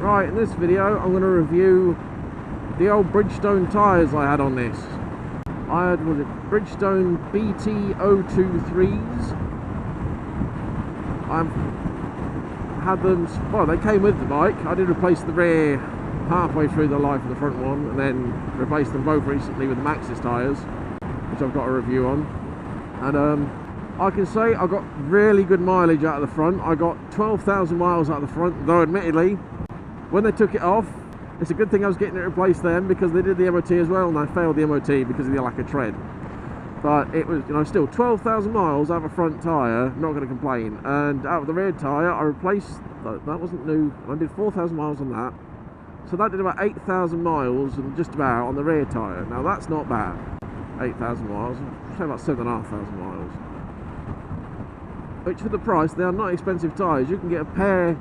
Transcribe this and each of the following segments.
Right, in this video I'm going to review the old Bridgestone tyres I had on this. I had, was it Bridgestone BT023s. I've had them, well, they came with the bike. I did replace the rear halfway through the life of the front one, and then replaced them both recently with the Maxxis tyres, which I've got a review on. And I can say I got really good mileage out of the front. I got 12,000 miles out of the front, though admittedly when they took it off, it's a good thing I was getting it replaced then, because they did the MOT as well, and I failed the MOT because of the lack of tread. But it was, you know, still 12,000 miles out of a front tyre, not going to complain. And out of the rear tyre, I replaced, that wasn't new, I did 4,000 miles on that. So that did about 8,000 miles, and just about, on the rear tyre. Now that's not bad, 8,000 miles, I'd say about 7,500 miles. Which for the price, they are not expensive tyres. You can get a pair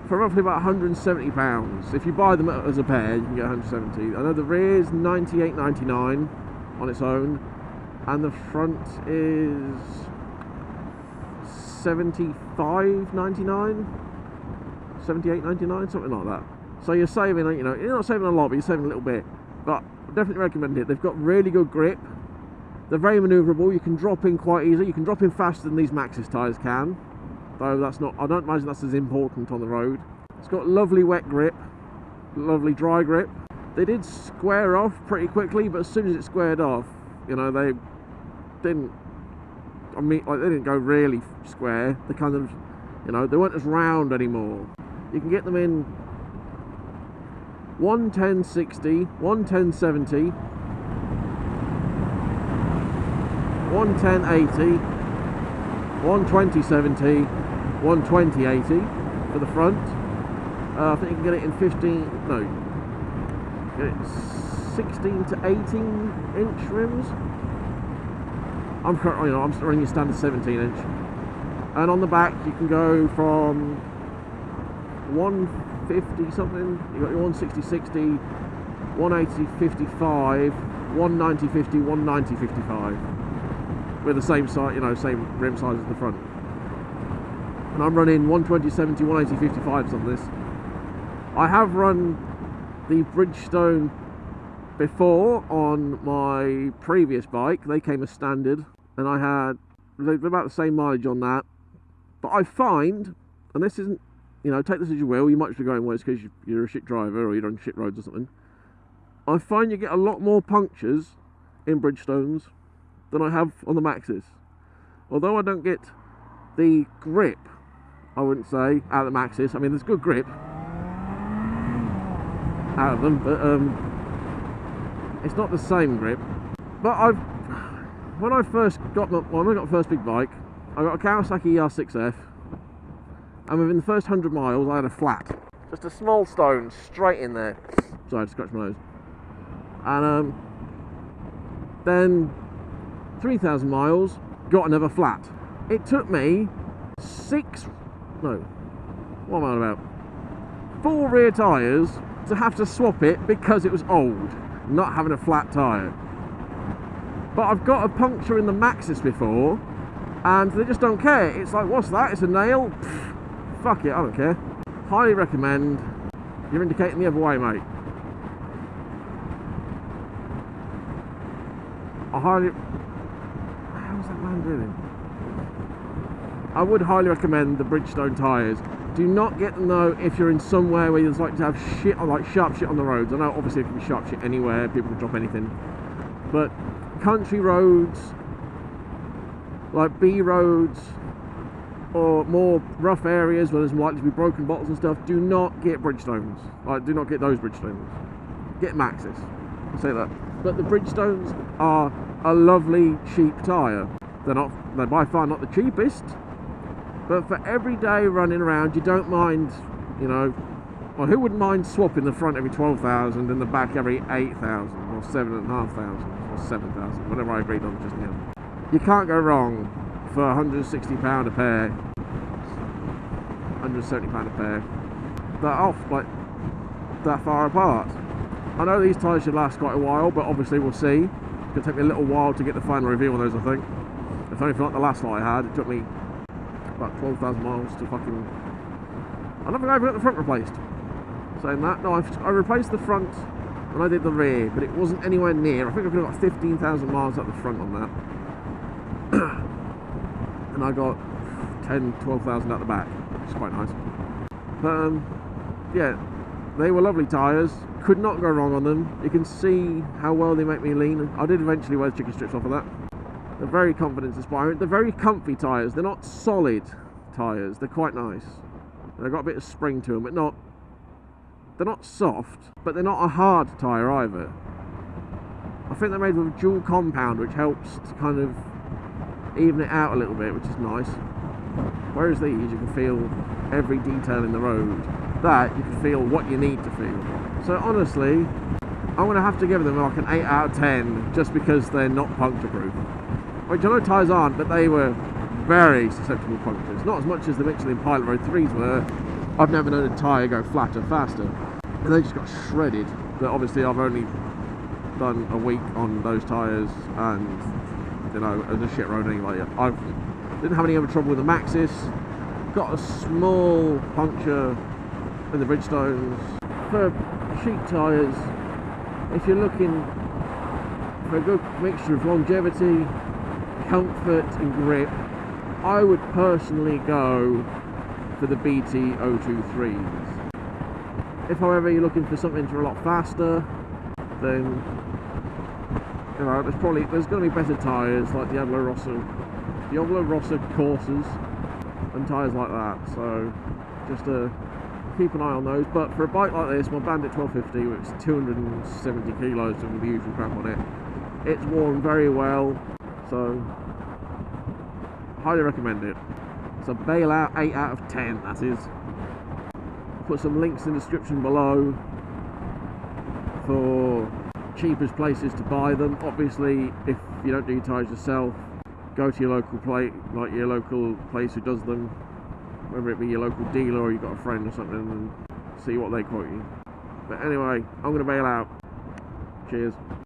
for roughly about £170. If you buy them as a pair, you can get 170. I know the rear is £98.99 on its own, and the front is £75.99, £78.99, something like that. So you're saving, you know, you're not saving a lot, but you're saving a little bit. But I definitely recommend it. They've got really good grip. They're very manoeuvrable. You can drop in quite easily. You can drop in faster than these Maxxis tyres can. Though that's not, I don't imagine that's as important on the road. It's got lovely wet grip, lovely dry grip. They did square off pretty quickly, but as soon as it squared off, you know, they didn't, I mean, like, they didn't go really square. They kind of, you know, they weren't as round anymore. You can get them in 110/60, 110/70, 110/80, 120/70, 120/80 for the front. I think you can get it in 16 to 18 inch rims. I'm running a standard 17 inch. And on the back you can go from 150 something, you got your 160/60, 180/55, 190/50, 190/55. With the same size, you know, same rim size as the front. And I'm running 120/70, 180/55s on this. I have run the Bridgestone before on my previous bike. They came as standard, and I had about the same mileage on that. But I find, and this isn't, you know, take this as you will, you might just be going, well, it's because you're a shit driver or you're on shit roads or something. I find you get a lot more punctures in Bridgestones than I have on the Maxxis. Although I don't get the grip, I wouldn't say, out of the Maxxis. I mean, there's good grip out of them, but it's not the same grip. But when I first got my first big bike, I got a Kawasaki R6F, and within the first 100 miles I had a flat. Just a small stone straight in there. Sorry, I had to scratch my nose. And then 3,000 miles, got another flat. It took me 4 rear tyres to have to swap it because it was old, not having a flat tyre. But I've got a puncture in the Maxxis before, and they just don't care. It's like, what's that? It's a nail? Pfft, fuck it, I don't care. Highly recommend. You're indicating the other way, mate. How's that man doing? I would highly recommend the Bridgestone tyres. Do not get them though if you're in somewhere where there's like to have shit, or like sharp shit on the roads. I know obviously it can be sharp shit anywhere, people can drop anything. But country roads, like B roads, or more rough areas where there's likely to be broken bottles and stuff, do not get Bridgestones. Like, do not get those Bridgestones. Get Maxxis. I'll say that. But the Bridgestones are a lovely cheap tyre. They're by far not the cheapest, but for everyday running around, you don't mind, you know, well, who wouldn't mind swapping the front every 12,000 and the back every 8,000 or 7,500 or 7,000, whatever I agreed on just now. You can't go wrong for £160 a pair, £170 a pair. They're off like that far apart. I know these tyres should last quite a while, but obviously we'll see. It's going to take me a little while to get the final review on those, I think. If only for like the last lot I had, it took me about 12,000 miles to fucking... I don't think I ever got the front replaced. saying that. No, I replaced the front when I did the rear, but it wasn't anywhere near. I think I could have got 15,000 miles out the front on that. And I got 10, 12,000 out the back, which is quite nice. But yeah, they were lovely tyres. Could not go wrong on them. You can see how well they make me lean. I did eventually wear the chicken strips off of that. They're very confidence inspiring. They're very comfy tyres. They're not solid tyres. They're quite nice. They've got a bit of spring to them, but they're not soft, but they're not a hard tyre either. I think they're made with a dual compound, which helps to kind of even it out a little bit, which is nice. Whereas these, you can feel every detail in the road. That, you can feel what you need to feel. So honestly, I'm going to have to give them like an 8 out of 10, just because they're not puncture proof. Which I know tyres aren't, but they were very susceptible to punctures. Not as much as the Michelin Pilot Road 3s were. I've never known a tyre go flatter faster. And they just got shredded. But obviously I've only done a week on those tyres, and you know, it was a shit road anyway. I didn't have any other trouble with the Maxis. Got a small puncture with the Bridgestones. For cheap tyres, if you're looking for a good mixture of longevity, comfort and grip, I would personally go for the BT023s. If however you're looking for something for a lot faster, then you know, there's going to be better tyres like Diablo Rossa Corsas and tyres like that, so just keep an eye on those. But for a bike like this, my Bandit 1250, which is 270 kilos with the usual crap on it, it's worn very well, so highly recommend it. So BailOut 8 out of 10, that is. Put some links in the description below for cheapest places to buy them. Obviously, if you don't do your tyres yourself, go to your local place who does them, whether it be your local dealer or you've got a friend or something, and see what they quote you. But anyway, I'm going to bail out. Cheers.